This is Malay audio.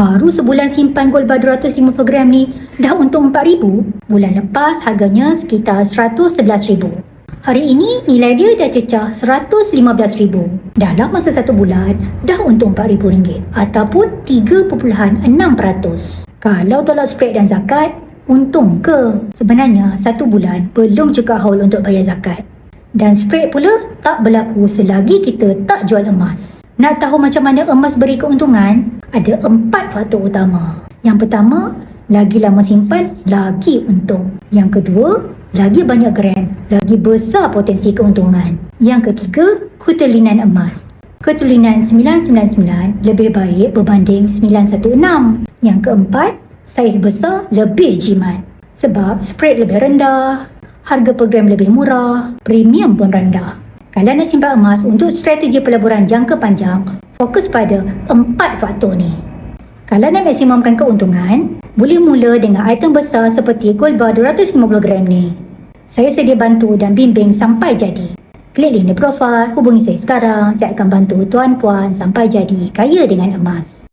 Baru sebulan simpan gold bar 250 gram ni dah untung RM4,000. Bulan lepas harganya sekitar RM111,000. Hari ini nilai dia dah cecah RM115,000. Dalam masa 1 bulan dah untung RM4,000 ataupun 3.6%. Kalau tolak spread dan zakat, untung ke? Sebenarnya 1 bulan belum cukup haul untuk bayar zakat. Dan spread pula tak berlaku selagi kita tak jual emas. Nak tahu macam mana emas beri keuntungan? Ada 4 faktor utama. Yang pertama, lagi lama simpan, lagi untung. Yang kedua, lagi banyak gram, lagi besar potensi keuntungan. Yang ketiga, ketulinan emas. Ketulinan 999 lebih baik berbanding 916. Yang keempat, saiz besar lebih jimat. Sebab spread lebih rendah, harga per gram lebih murah, premium pun rendah. Kalau nak simpan emas untuk strategi pelaburan jangka panjang, fokus pada 4 faktor ni. Kalau nak maksimumkan keuntungan, boleh mula dengan item besar seperti gold bar 250 gram ni. Saya sedia bantu dan bimbing sampai jadi. Klik link di profil, hubungi saya sekarang. Saya akan bantu tuan-puan sampai jadi kaya dengan emas.